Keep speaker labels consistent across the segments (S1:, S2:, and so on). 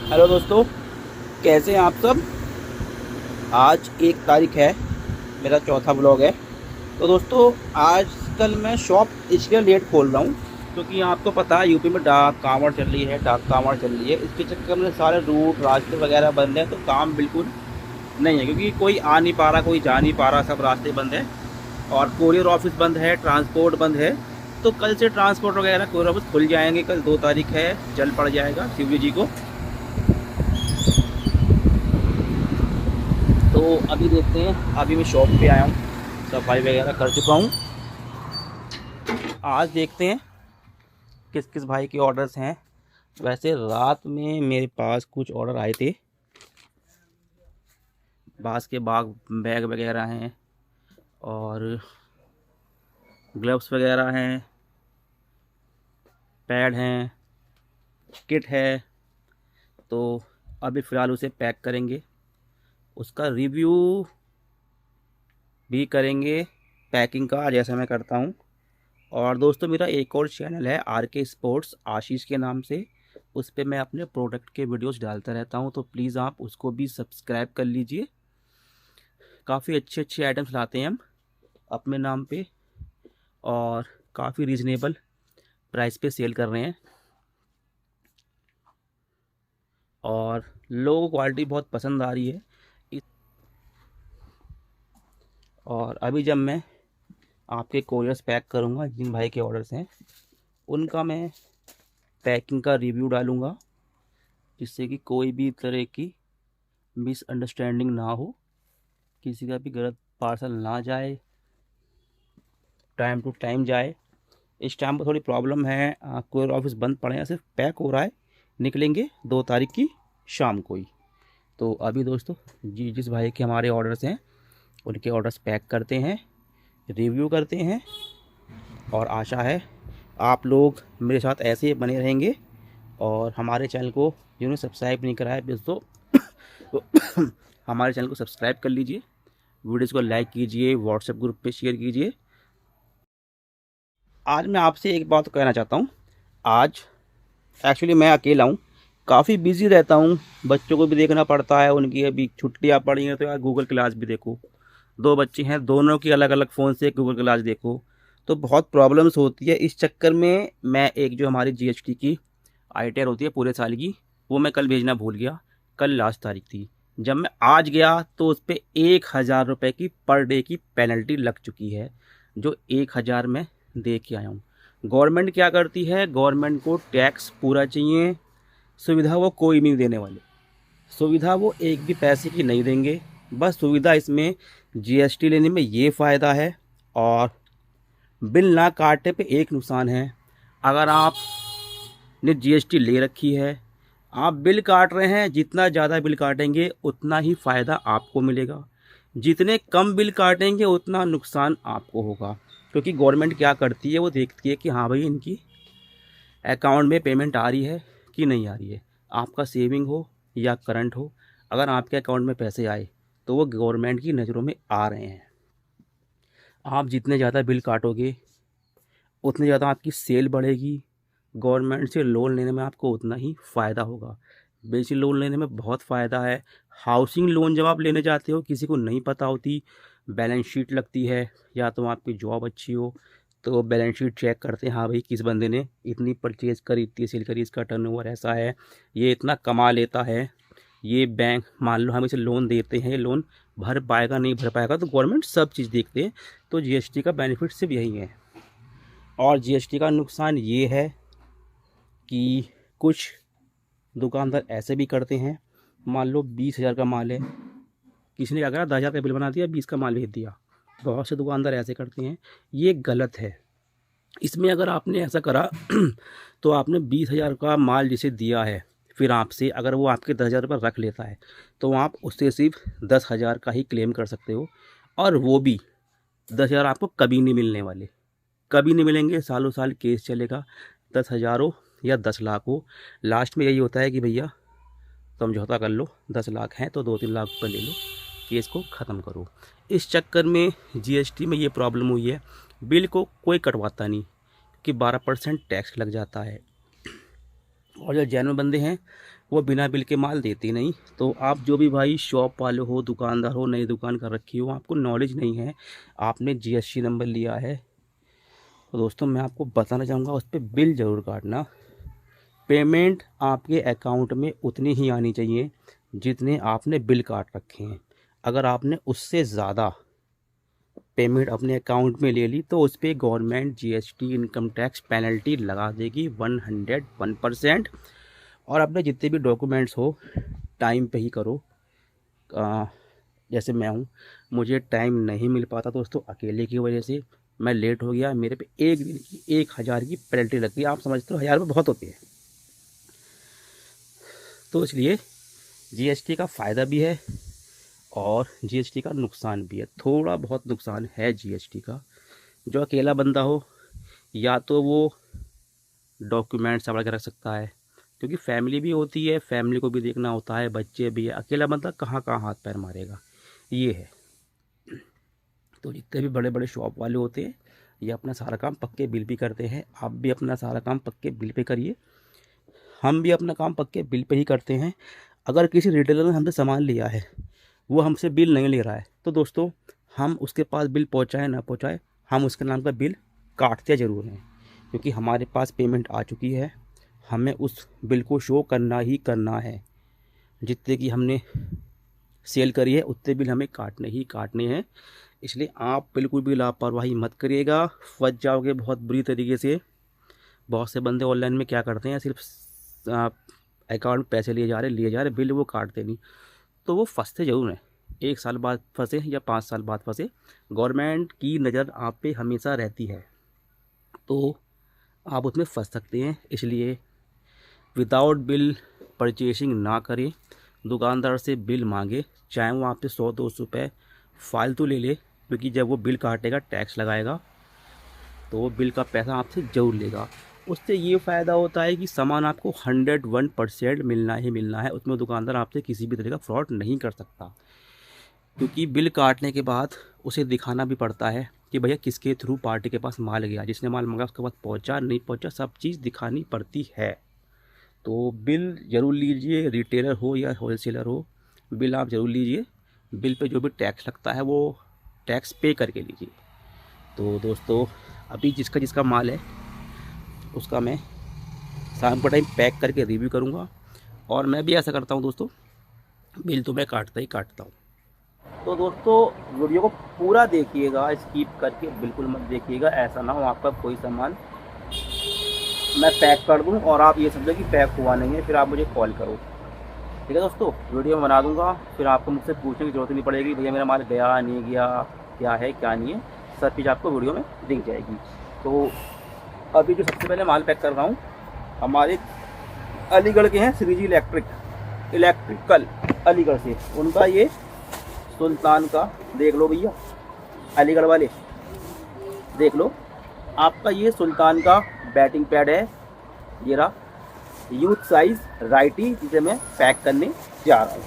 S1: Hello दोस्तों, कैसे हैं आप सब। आज 1 तारीख है, मेरा चौथा ब्लॉग है। तो दोस्तों, आजकल मैं शॉप इसलिए लेट खोल रहा हूँ क्योंकि आपको पता है यूपी में डाक कांवड़ चल रही है, डाक कांवड़ चल रही है। इसके चक्कर में सारे रूट रास्ते वगैरह बंद हैं, तो काम बिल्कुल नहीं है क्योंकि कोई आ नहीं पा रहा, कोई जा नहीं पा रहा, सब रास्ते बंद हैं। और कोरियर ऑफिस बंद है, ट्रांसपोर्ट बंद है। तो कल से ट्रांसपोर्ट वगैरह कोरियर ऑफिस खुल जाएंगे। कल 2 तारीख है, जल पड़ जाएगा शिव जी को। तो अभी देखते हैं, अभी मैं शॉप पे आया हूँ, सफाई वगैरह कर चुका हूँ। आज देखते हैं किस किस भाई के ऑर्डर्स हैं। वैसे रात में मेरे पास कुछ ऑर्डर आए थे। बांस के बाग बैग वगैरह हैं और ग्लव्स वगैरह हैं, पैड हैं, किट है। तो अभी फ़िलहाल उसे पैक करेंगे, उसका रिव्यू भी करेंगे पैकिंग का, जैसा मैं करता हूँ। और दोस्तों, मेरा एक और चैनल है RK स्पोर्ट्स आशीष के नाम से। उस पर मैं अपने प्रोडक्ट के वीडियोस डालता रहता हूँ, तो प्लीज़ आप उसको भी सब्सक्राइब कर लीजिए। काफ़ी अच्छे अच्छे आइटम्स लाते हैं हम अपने नाम पे और काफ़ी रीज़नेबल प्राइस पे सेल कर रहे हैं और लोगों को क्वालिटी बहुत पसंद आ रही है। और अभी जब मैं आपके कोरियर्स पैक करूँगा, जिन भाई के ऑर्डर्स हैं उनका मैं पैकिंग का रिव्यू डालूँगा, जिससे कि कोई भी तरह की मिसअंडरस्टैंडिंग ना हो, किसी का भी गलत पार्सल ना जाए, टाइम टू टाइम जाए। इस टाइम पर थोड़ी प्रॉब्लम है, कोरियर ऑफिस बंद पड़े हैं, सिर्फ पैक हो रहा है, निकलेंगे 2 तारीख की शाम को ही। तो अभी दोस्तों, जिस भाई के हमारे ऑर्डर्स हैं उनके ऑर्डर्स पैक करते हैं, रिव्यू करते हैं। और आशा है आप लोग मेरे साथ ऐसे बने रहेंगे। और हमारे चैनल को जिन्होंने सब्सक्राइब नहीं करा है दोस्तों, तो हमारे चैनल को सब्सक्राइब कर लीजिए, वीडियोज़ को लाइक कीजिए, व्हाट्सएप ग्रुप पे शेयर कीजिए। आज मैं आपसे एक बात कहना चाहता हूँ। आज एक्चुअली मैं अकेला हूँ, काफ़ी बिजी रहता हूँ, बच्चों को भी देखना पड़ता है, उनकी अभी छुट्टियाँ पड़ी हैं तो यार गूगल क्लास भी देखो। 2 बच्चे हैं, दोनों की अलग अलग फ़ोन से गूगल क्लास देखो, तो बहुत प्रॉब्लम्स होती है। इस चक्कर में मैं एक जो हमारी GST की ITR होती है पूरे साल की, वो मैं कल भेजना भूल गया। कल लास्ट तारीख थी। जब मैं आज गया तो उस पर 1,000 रुपये की पर डे की पेनल्टी लग चुकी है, जो 1,000 में दे के आया हूँ। गवर्नमेंट क्या करती है, गवर्नमेंट को टैक्स पूरा चाहिए, सुविधा वो कोई नहीं देने वाले। सुविधा वो एक भी पैसे की नहीं देंगे, बस सुविधा इसमें GST लेने में ये फ़ायदा है। और बिल ना काटने पे एक नुकसान है, अगर आपने GST ले रखी है, आप बिल काट रहे हैं, जितना ज़्यादा बिल काटेंगे उतना ही फ़ायदा आपको मिलेगा, जितने कम बिल काटेंगे उतना नुकसान आपको होगा। क्योंकि गवर्नमेंट क्या करती है, वो देखती है कि हाँ भाई, इनकी अकाउंट में पेमेंट आ रही है कि नहीं आ रही है। आपका सेविंग हो या करंट हो, अगर आपके अकाउंट में पैसे आए तो वो गवर्नमेंट की नज़रों में आ रहे हैं। आप जितने ज़्यादा बिल काटोगे उतने ज़्यादा आपकी सेल बढ़ेगी, गवर्नमेंट से लोन लेने में आपको उतना ही फ़ायदा होगा। बेसिक लोन लेने में बहुत फ़ायदा है। हाउसिंग लोन जब आप लेने जाते हो, किसी को नहीं पता होती, बैलेंस शीट लगती है, या तो आपकी जॉब अच्छी हो तो बैलेंस शीट चेक करते हैं, हाँ भाई किस बंदे ने इतनी परचेज़ करी, इतनी सेल करी, इसका टर्नओवर ऐसा है, ये इतना कमा लेता है, ये बैंक मान लो हम इसे लोन देते हैं, ये लोन भर पाएगा नहीं भर पाएगा, तो गवर्नमेंट सब चीज़ देखते हैं। तो GST का बेनिफिट सिर्फ यही है। और GST का नुकसान ये है कि कुछ दुकानदार ऐसे भी करते हैं, मान लो 20,000 का माल है, किसी ने क्या करा, 10,000 का बिल बना दिया, 20 का माल भेज दिया। बहुत से दुकानदार ऐसे करते हैं, ये गलत है। इसमें अगर आपने ऐसा करा तो आपने 20,000 का माल जिसे दिया है, फिर आपसे अगर वो आपके 10,000 रुपये रख लेता है तो आप उससे सिर्फ 10,000 का ही क्लेम कर सकते हो। और वो भी 10,000 आपको कभी नहीं मिलने वाले, कभी नहीं मिलेंगे, सालों साल केस चलेगा। 10,000 हो या 10 लाख हो, लास्ट में यही होता है कि भैया समझौता कर लो, 10 लाख हैं तो 2-3 लाख रुपये ले लो, केस को ख़त्म करो। इस चक्कर में GST में ये प्रॉब्लम हुई है, बिल को कोई कटवाता नहीं कि 12% टैक्स लग जाता है। और जो जैनुइन बंदे हैं वो बिना बिल के माल देती नहीं। तो आप जो भी भाई शॉप वाले हो, दुकानदार हो, नई दुकान कर रखी हो, आपको नॉलेज नहीं है, आपने जीएसटी नंबर लिया है, तो दोस्तों मैं आपको बताना चाहूँगा उस पर बिल ज़रूर काटना। पेमेंट आपके अकाउंट में उतनी ही आनी चाहिए जितने आपने बिल काट रखे हैं। अगर आपने उससे ज़्यादा पेमेंट अपने अकाउंट में ले ली तो उस पर government GST income tax penalty लगा देगी 101%। और अपने जितने भी डॉक्यूमेंट्स हो टाइम पे ही करो। जैसे मैं हूँ, मुझे टाइम नहीं मिल पाता दोस्तों, अकेले की वजह से मैं लेट हो गया, मेरे पे एक दिन की 1000 की पेनल्टी लगती है। आप समझते हो 1000 रुपये बहुत होती है। तो इसलिए जीएसटी का फ़ायदा भी है और जीएसटी का नुकसान भी है। थोड़ा बहुत नुकसान है जीएसटी का। जो अकेला बंदा हो या तो वो डॉक्यूमेंट संभाल के रख सकता है, क्योंकि फैमिली भी होती है, फैमिली को भी देखना होता है, बच्चे भी है। अकेला बंदा कहाँ कहाँ हाथ पैर मारेगा, ये है। तो जितने भी बड़े बड़े शॉप वाले होते हैं ये अपना सारा काम पक्के बिल पे करते हैं। आप भी अपना सारा काम पक्के बिल पे करिए, हम भी अपना काम पक्के बिल पे ही करते हैं। अगर किसी रिटेलर ने हमसे सामान लिया है, वो हमसे बिल नहीं ले रहा है, तो दोस्तों हम उसके पास बिल पहुंचाए ना पहुंचाए, हम उसके नाम का बिल काटते ज़रूर हैं, क्योंकि हमारे पास पेमेंट आ चुकी है, हमें उस बिल को शो करना ही करना है। जितने की हमने सेल करी है उतने बिल हमें काटने ही काटने हैं। इसलिए आप बिल्कुल भी लापरवाही मत करिएगा, फंस जाओगे बहुत बुरी तरीके से। बहुत से बंदे ऑनलाइन में क्या करते हैं, सिर्फ अकाउंट में पैसे लिए जा रहे, बिल वो काटते नहीं। तो वो फंसते ज़रूर हैं, 1 साल बाद फंसे या 5 साल बाद फंसे। गवर्नमेंट की नज़र आप पे हमेशा रहती है, तो आप उसमें फंस सकते हैं। इसलिए विदाउट बिल परचेसिंग ना करें। दुकानदार से बिल मांगे, चाहे वो आपसे 100-200 रुपये फालतू ले ले, क्योंकि जब वो बिल काटेगा टैक्स लगाएगा तो वो बिल का पैसा आपसे ज़रूर लेगा। उससे ये फ़ायदा होता है कि सामान आपको 101% मिलना ही मिलना है। उसमें दुकानदार आपसे किसी भी तरह का फ्रॉड नहीं कर सकता, क्योंकि बिल काटने के बाद उसे दिखाना भी पड़ता है कि भैया किसके थ्रू पार्टी के पास माल गया, जिसने माल मंगाया उसके पास पहुंचा नहीं पहुंचा, सब चीज़ दिखानी पड़ती है। तो बिल ज़रूर लीजिए, रिटेलर हो या होलसेलर हो, बिल आप ज़रूर लीजिए। बिल पे जो भी टैक्स लगता है वो टैक्स पे करके लीजिए। तो दोस्तों अभी जिसका जिसका माल है उसका मैं शाम का टाइम पैक करके रिव्यू करूँगा, और मैं भी ऐसा करता हूँ दोस्तों, बिल तो मैं काटता ही काटता हूँ। तो दोस्तों वीडियो को पूरा देखिएगा, स्किप करके बिल्कुल मत देखिएगा। ऐसा ना हो आपका कोई सामान मैं पैक कर दूं और आप ये समझो कि पैक हुआ नहीं है, फिर आप मुझे कॉल करो। ठीक है दोस्तों, वीडियो में बना दूंगा, फिर आपको मुझसे पूछने की ज़रूरत नहीं पड़ेगी भैया मेरा माल गया नहीं गया, क्या है क्या नहीं है, सब चीज़ आपको वीडियो में दिख जाएगी। तो अभी जो सबसे पहले माल पैक कर रहा हूँ, हमारे अलीगढ़ के हैं श्रीजी इलेक्ट्रिकल अलीगढ़ से। उनका ये सुल्तान का, देख लो भैया अलीगढ़ वाले, देख लो आपका ये सुल्तान का बैटिंग पैड है। ये रहा यूथ साइज राइटी, जिसे मैं पैक करने जा रहा हूँ।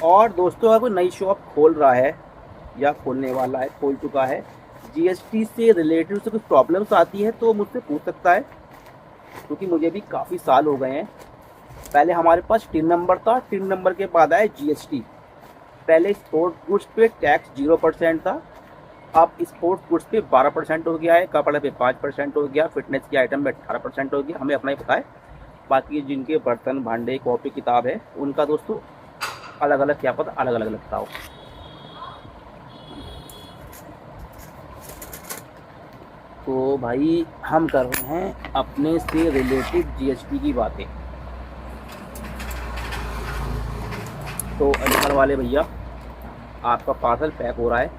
S1: और दोस्तों अगर कोई नई शॉप खोल रहा है या खोलने वाला है, खोल चुका है, जीएसटी से रिलेटेड से कुछ प्रॉब्लम्स आती है तो मुझसे पूछ सकता है, क्योंकि मुझे भी काफ़ी साल हो गए हैं। पहले हमारे पास टिन नंबर था, टिन नंबर के बाद आया जीएसटी। पहले स्पोर्ट्स गुड्स पे टैक्स 0% था, अब स्पोर्ट्स गुड्स पे 12% हो गया है, कपड़े पे 5% हो गया, फिटनेस के आइटम पे 18% हो गया। हमें अपना ही पता है, बाकी जिनके बर्तन भांडे कॉपी किताब है उनका दोस्तों अलग अलग, क्या पता अलग अलग लगता हो। तो भाई हम कर रहे हैं अपने से रिलेटेड जीएसटी की बातें। तो अलीगढ़ वाले भैया आपका पार्सल पैक हो रहा है,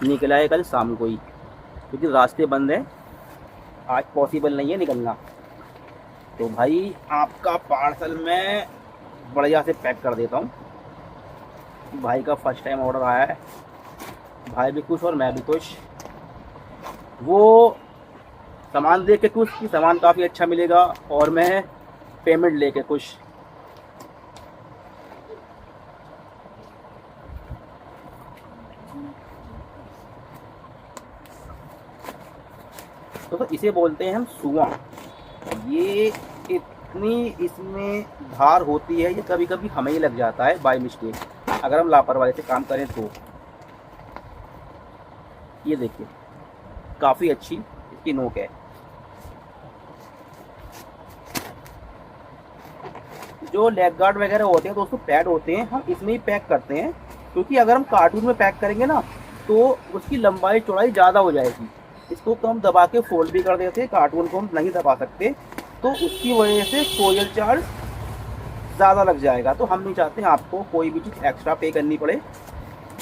S1: निकला है कल शाम को ही, क्योंकि रास्ते बंद हैं, आज पॉसिबल नहीं है निकलना। तो भाई आपका पार्सल मैं बढ़िया से पैक कर देता हूँ। भाई का फर्स्ट टाइम ऑर्डर आया है, भाई भी खुश और मैं भी खुश। वो सामान देख के खुश कि सामान काफ़ी अच्छा मिलेगा, और मैं पेमेंट लेके खुश। तो इसे बोलते हैं हम सुआ। ये इतनी इसमें धार होती है, ये कभी कभी हमें ही लग जाता है बाय मिस्टेक, अगर हम लापरवाही से काम करें तो। ये देखिए काफ़ी अच्छी इसकी नोक है। जो लेग गार्ड वगैरह होते हैं दोस्तों, पैड होते हैं, हम इसमें ही पैक करते हैं, क्योंकि अगर हम कार्टून में पैक करेंगे ना तो उसकी लंबाई चौड़ाई ज़्यादा हो जाएगी। इसको तो हम दबा के फोल्ड भी कर देते हैं, कार्टून को हम नहीं दबा सकते, तो उसकी वजह से कोरियर चार्ज ज़्यादा लग जाएगा। तो हम नहीं चाहते हैं आपको कोई भी चीज़ एक्स्ट्रा पे करनी पड़े,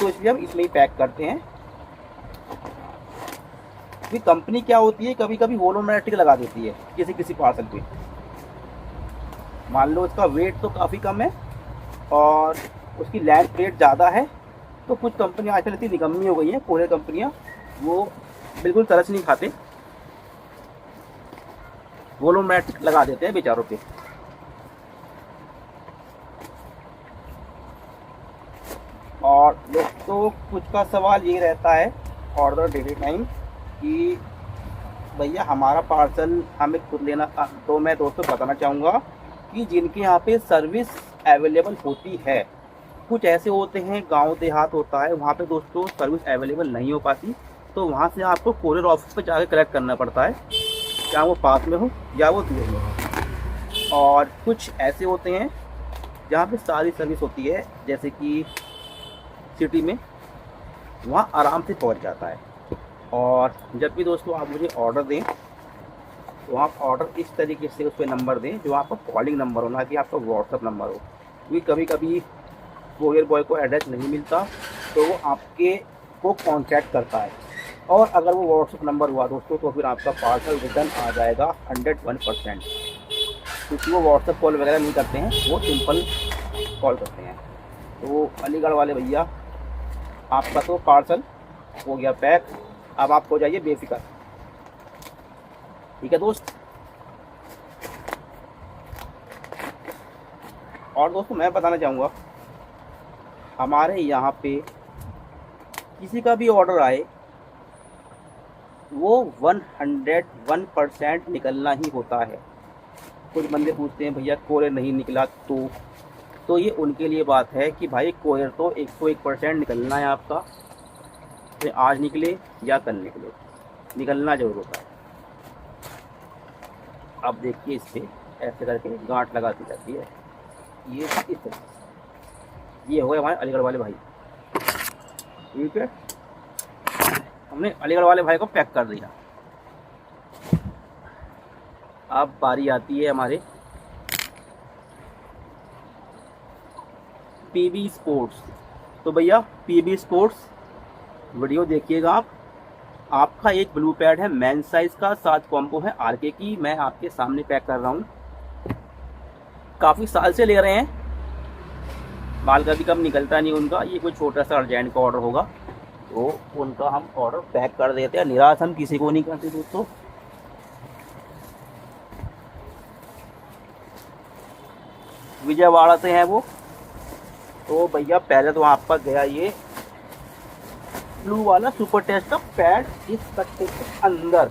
S1: तो इसलिए हम इसमें ही पैक करते हैं। क्योंकि कंपनी क्या होती है, कभी कभी होलोमैटिक लगा देती है किसी किसी पार्सल पे। मान लो इसका वेट तो काफ़ी कम है और उसकी लैंड वेट ज़्यादा है, तो कुछ कंपनियाँ आजकल इतनी निकम्मी हो गई हैं, कोरियर कंपनियाँ, वो बिल्कुल तरस नहीं खाते, होलोमैटिक लगा देते हैं बेचारों पे। और दोस्तों कुछ का सवाल ये रहता है ऑर्डर डिलीवरी टाइम कि भैया हमारा पार्सल हमें खुद लेना, तो मैं दोस्तों बताना चाहूँगा कि जिनके यहाँ पे सर्विस अवेलेबल होती है, कुछ ऐसे होते हैं गांव देहात होता है, वहाँ पे दोस्तों सर्विस अवेलेबल नहीं हो पाती, तो वहाँ से आपको कोरियर ऑफिस पे जाकर कलेक्ट करना पड़ता है, चाहे वो पास में हो या वो दूर में हो। और कुछ ऐसे होते हैं जहाँ पे सारी सर्विस होती है, जैसे कि सिटी में, वहाँ आराम से पहुँच जाता है। और जब भी दोस्तों आप मुझे ऑर्डर दें तो आप ऑर्डर इस तरीके से उस पर नंबर दें जो आपका कॉलिंग नंबर हो, ना कि आपका व्हाट्सअप नंबर हो, क्योंकि कभी कभी कोरियर बॉय को एड्रेस नहीं मिलता तो वो आपके को कॉन्टैक्ट करता है, और अगर वो व्हाट्सअप नंबर हुआ दोस्तों तो फिर आपका पार्सल रिटर्न आ जाएगा 101%, क्योंकि वो व्हाट्सअप कॉल वगैरह नहीं करते हैं, वो सिंपल कॉल करते हैं। तो अलीगढ़ वाले भैया, आपका तो पार्सल हो गया पैक, अब आप हो जाइए बेफिक्र, ठीक है दोस्त। और दोस्तों मैं बताना चाहूँगा, हमारे यहाँ पे किसी का भी ऑर्डर आए वो 101% निकलना ही होता है। कुछ बंदे पूछते हैं भैया कोरियर नहीं निकला, तो ये उनके लिए बात है कि भाई कोरियर तो 101% निकलना है आपका, फिर आज निकले या कल निकले, निकलना जरूर होता है। अब देखिए इस पर ऐसे करके गांठ लगाती जाती है, ये इस तरह। ये हो गए हमारे अलीगढ़ वाले भाई, ठीक है, हमने अलीगढ़ वाले भाई को पैक कर दिया। अब बारी आती है हमारे पीबी स्पोर्ट्स। तो भैया पीबी स्पोर्ट्स वीडियो देखिएगा आप। आपका एक ब्लू पैड है मैन साइज का, 7 कॉम्बो है आरके की, मैं आपके सामने पैक कर रहा हूँ। काफ़ी साल से ले रहे हैं, माल कभी कम निकलता नहीं उनका, ये कोई छोटा सा अर्जेंट का ऑर्डर होगा तो उनका हम ऑर्डर पैक कर देते हैं। निराश हम किसी को नहीं करते दोस्तों। विजयवाड़ा से हैं वो, तो भैया पहले तो आपका गया ये ब्लू वाला सुपर टेस्ट का पैड इस कट्टे के अंदर,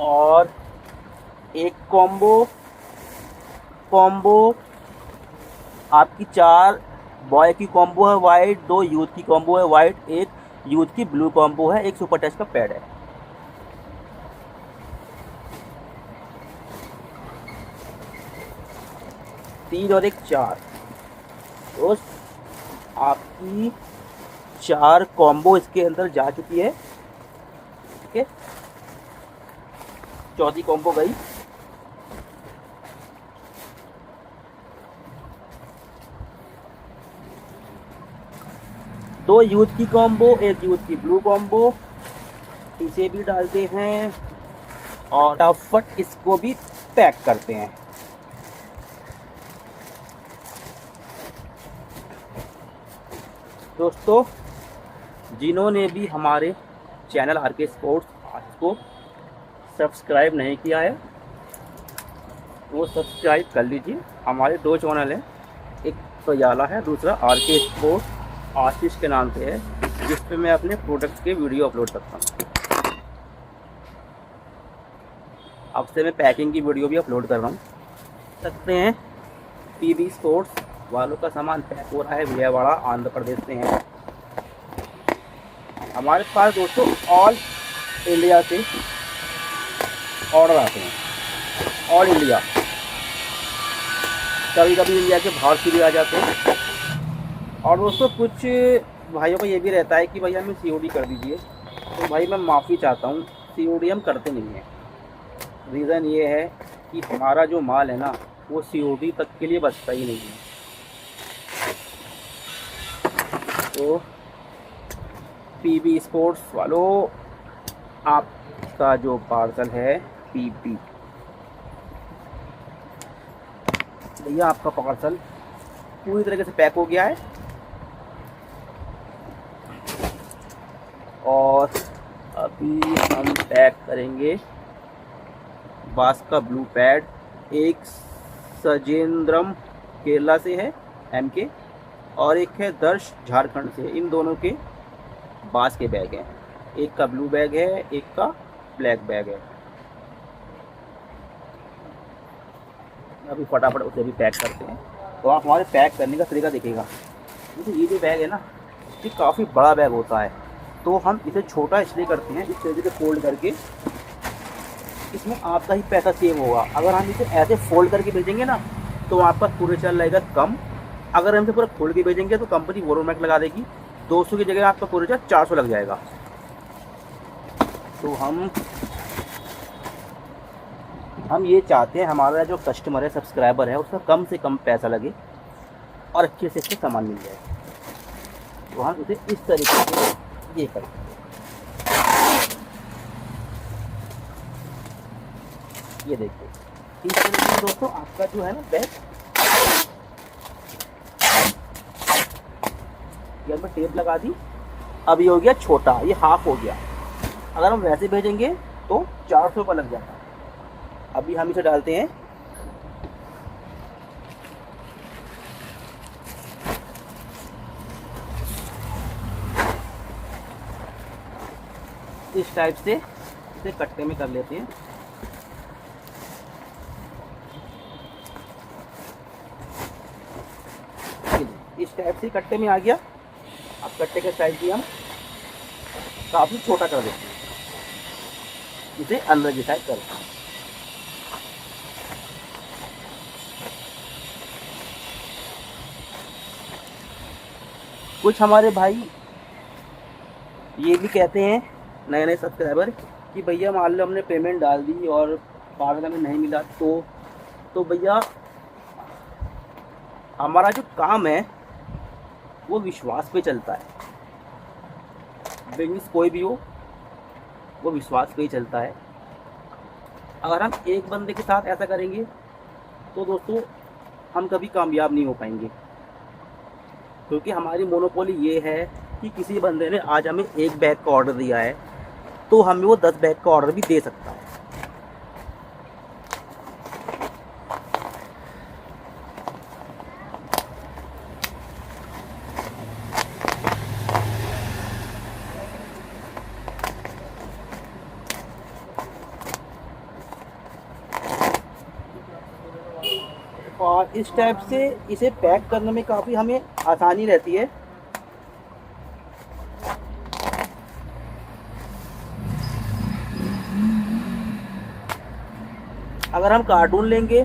S1: और एक कॉम्बो आपकी 4 बॉय की कॉम्बो है वाइट, 2 यूथ की कॉम्बो है वाइट, 1 यूथ की ब्लू कॉम्बो है, 1 सुपर टेस्ट का पैड है। तीन और एक 4 तो आपकी 4 कॉम्बो इसके अंदर जा चुकी है, ठीक है। चौथी कॉम्बो गई। दो यूथ की कॉम्बो, 1 यूथ की ब्लू कॉम्बो, इसे भी डालते हैं और फटाफट इसको भी पैक करते हैं। दोस्तों जिन्होंने भी हमारे चैनल आरके स्पोर्ट्स आज को सब्सक्राइब नहीं किया है वो सब्सक्राइब कर लीजिए। हमारे 2 चैनल हैं, एक सयाला है, दूसरा आरके स्पोर्ट्स आशीष के नाम से है, जिस पे मैं अपने प्रोडक्ट के वीडियो अपलोड करता हूँ। अब से मैं पैकिंग की वीडियो भी अपलोड कर रहा हूँ। सकते हैं पीबी स्पोर्ट्स वालों का सामान पैक हो रहा है, विजयवाड़ा आंध्र प्रदेश से है। हमारे पास दोस्तों ऑल इंडिया से ऑर्डर आते हैं, ऑल इंडिया। कभी कभी इंडिया के बाहर से भी आ जाते हैं। और दोस्तों कुछ भाइयों को ये भी रहता है कि भैया हमें COD कर दीजिए, तो भाई मैं माफ़ी चाहता हूँ, COD हम करते नहीं हैं। रीज़न ये है कि हमारा जो माल है ना वो COD तक के लिए बचता ही नहीं है। तो पीबी स्पोर्ट्स वालों, आपका जो पार्सल है पीबी, भैया आपका पार्सल पूरी तरीके से पैक हो गया है। और अभी हम पैक करेंगे बास का ब्लू पैड। एक सजेंद्रम केरला से है MK, और एक है दर्श झारखंड से। इन दोनों के बास के बैग हैं, एक का ब्लू बैग है, एक का ब्लैक बैग है। अभी फटाफट उसे भी पैक करते हैं। तो आप हमारे पैक करने का तरीका देखिएगा। जैसे ये जो बैग है ना, ये काफ़ी बड़ा बैग होता है, तो हम इसे छोटा इसलिए करते हैं, इस तरीके से फोल्ड करके, इसमें आपका ही पैसा सेव होगा। अगर हम इसे ऐसे फोल्ड करके भेजेंगे ना तो आपका पूरा लगेगा कम। अगर हम इसे पूरा खोल के भेजेंगे तो कंपनी वॉरमैक लगा देगी, 200 की जगह आपका पूरा 400 लग जाएगा। तो हम ये चाहते हैं हमारा जो कस्टमर है, सब्सक्राइबर है, उसका कम से कम पैसा लगे और अच्छे से अच्छे सामान मिल जाए। तो हम इसे इस तरीके से ये करते हैं। ये देखिए इस तरीके से दोस्तों आपका जो है ना बैग, ये हमने टेप लगा दी। अब ये हो गया छोटा, ये हाफ हो गया। अगर हम वैसे भेजेंगे तो 400 रुपये लग जाता है। अभी हम इसे डालते हैं इस टाइप से, इसे कट्टे में कर लेते हैं। इस टाइप से कट्टे में आ गया। अब कट्टे के साइज भी हम काफ़ी छोटा कर देते हैं, इसे अंदर की साइड करते हैं। कुछ हमारे भाई ये भी कहते हैं, नए नए सब्सक्राइबर, कि भैया मान लो हमने पेमेंट डाल दी और पार्सल हमें नहीं मिला, तो भैया हमारा जो काम है वो विश्वास पे चलता है। बिजनेस कोई भी हो वो विश्वास पे ही चलता है। अगर हम एक बंदे के साथ ऐसा करेंगे तो दोस्तों हम कभी कामयाब नहीं हो पाएंगे, क्योंकि हमारी मोनोपोली ये है कि किसी बंदे ने आज हमें एक बैग का ऑर्डर दिया है तो हमें वो 10 बैग का ऑर्डर भी दे सकता है। और इस टाइप से इसे पैक करने में काफ़ी हमें आसानी रहती है। अगर हम कार्टून लेंगे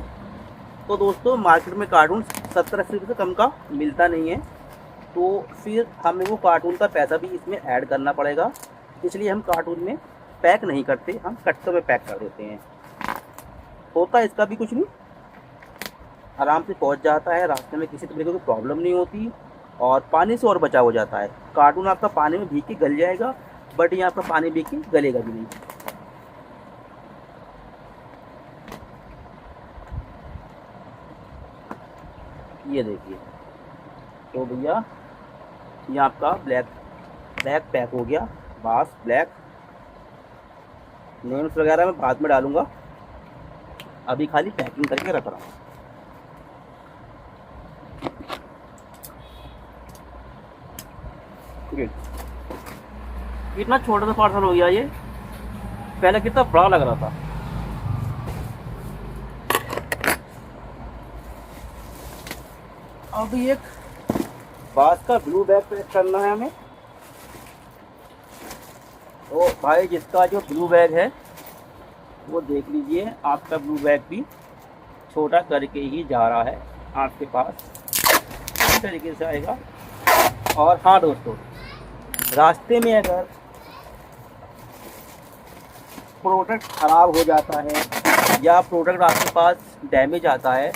S1: तो दोस्तों मार्केट में कार्टून 70-80 रुपये से कम का मिलता नहीं है, तो फिर हमें वो कार्टून का पैसा भी इसमें ऐड करना पड़ेगा। इसलिए हम कार्टून में पैक नहीं करते, हम कट्टों में पैक कर देते हैं। होता इसका भी कुछ नहीं, आराम से पहुंच जाता है, रास्ते में किसी तरीके की प्रॉब्लम नहीं होती और पानी से और बचाव हो जाता है। कार्टून आपका पानी में भीग के गल जाएगा, बट यहाँ पर पानी भीग के गलेगा भी नहीं। ये देखिए, तो भैया ये आपका ब्लैक बैग पैक हो गया। बास ब्लैक, नेम्स वगैरह मैं बाद में डालूंगा, अभी खाली पैकिंग करके रख रहा हूँ। कितना छोटा सा पार्सल हो गया ये, पहले कितना बड़ा लग रहा था। अभी एक बास का ब्लू बैग पैक करना है हमें। तो भाई जिसका जो ब्लू बैग है वो देख लीजिए, आपका ब्लू बैग भी छोटा करके ही जा रहा है आपके पास, इस तरीके से आएगा। और हाँ दोस्तों, रास्ते में अगर प्रोडक्ट ख़राब हो जाता है या प्रोडक्ट आपके पास डैमेज आता है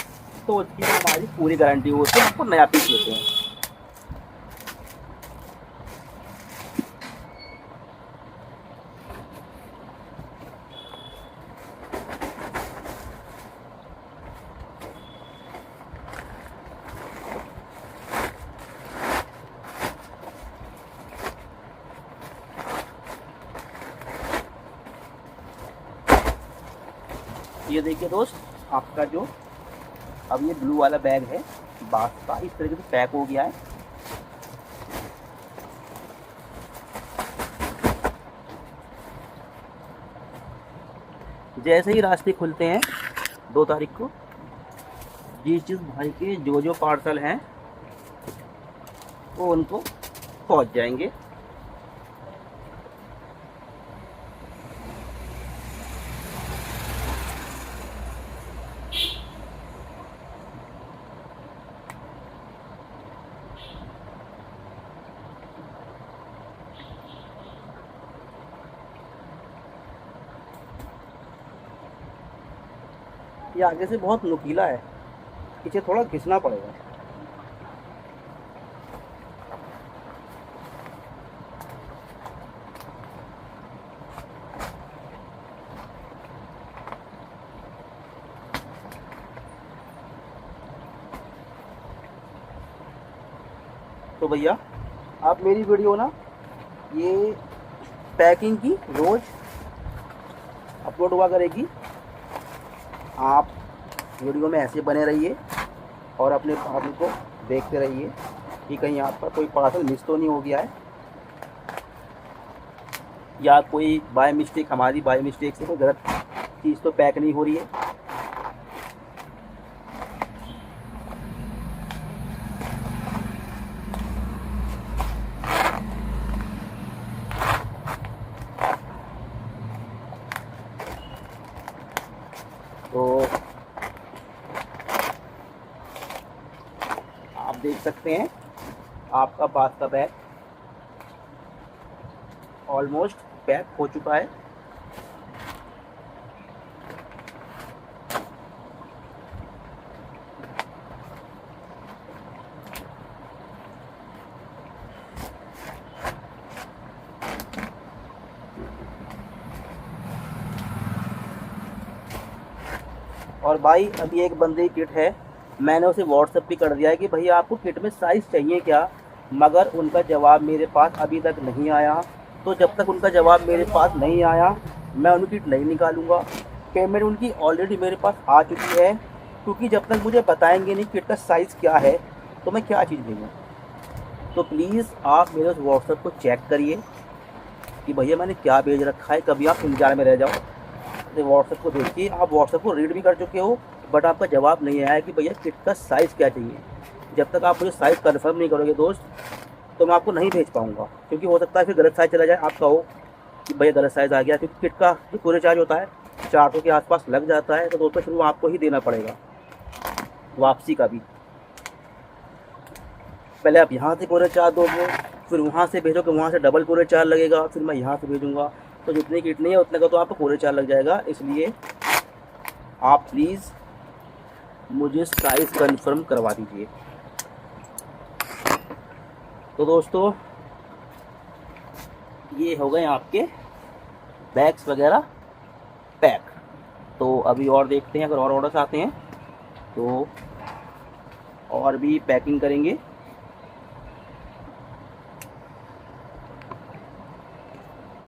S1: तो उसकी हमारी पूरी गारंटी होती है, आपको नया पीस देते हैं। ये देखिए दोस्त, आपका जो अब ये ब्लू वाला बैग है बास का, इस तरीके से पैक हो गया है। जैसे ही रास्ते खुलते हैं 2 तारीख को, जिस भाई के जो पार्सल हैं वो उनको पहुंच जाएंगे। ये आगे से बहुत नुकीला है, पीछे थोड़ा घिसना पड़ेगा। तो भैया आप मेरी वीडियो ना ये पैकिंग की रोज़ अपलोड हुआ करेगी। आप वीडियो में ऐसे बने रहिए और अपने पार्सल को देखते रहिए कि कहीं आपका कोई पार्सल मिस तो नहीं हो गया है या कोई हमारी बाय मिस्टेक से कोई गलत चीज़ तो पैक नहीं हो रही है। तो आप देख सकते हैं आपका बास का बैग ऑलमोस्ट पैक हो चुका है। और भाई अभी एक बंदे की किट है, मैंने उसे व्हाट्सएप पे कर दिया है कि भैया आपको किट में साइज़ चाहिए क्या, मगर उनका जवाब मेरे पास अभी तक नहीं आया। तो जब तक उनका जवाब मेरे पास नहीं आया मैं उनकी किट नहीं निकालूंगा। पेमेंट उनकी ऑलरेडी मेरे पास आ चुकी है, क्योंकि जब तक मुझे बताएंगे नहीं किट का साइज़ क्या है तो मैं क्या चीज़ भेजूँ। तो प्लीज़ आप मेरे उस व्हाट्सएप को चेक करिए कि भैया मैंने क्या भेज रखा है, कभी आप इंतजार में रह जाओ। तो व्हाट्सएप को देखिए, आप व्हाट्सएप को रीड भी कर चुके हो बट आपका जवाब नहीं आया कि भैया किट का साइज़ क्या चाहिए। जब तक आप मुझे साइज़ कन्फर्म नहीं करोगे दोस्त तो मैं आपको नहीं भेज पाऊँगा, क्योंकि हो सकता है फिर गलत साइज़ चला जाए, आपका हो कि भैया गलत साइज़ आ गया। क्योंकि किट का जो पूरे चार्ज होता है 400 के आसपास लग जाता है, तो दोस्तों फिर वो आपको ही देना पड़ेगा वापसी का भी। पहले आप यहाँ से पूरे चार्ज दोगे, फिर वहाँ से भेजोगे, वहाँ से डबल पूरे चार्ज लगेगा, फिर मैं यहाँ से भेजूँगा, तो जितनी किट नहीं है उतने का तो आपको पूरे चार्ज लग जाएगा। इसलिए आप प्लीज़ मुझे साइज़ कन्फर्म करवा दीजिए। तो दोस्तों ये हो गए आपके बैग्स वगैरह पैक। तो अभी और देखते हैं, अगर और ऑर्डर्स आते हैं तो और भी पैकिंग करेंगे।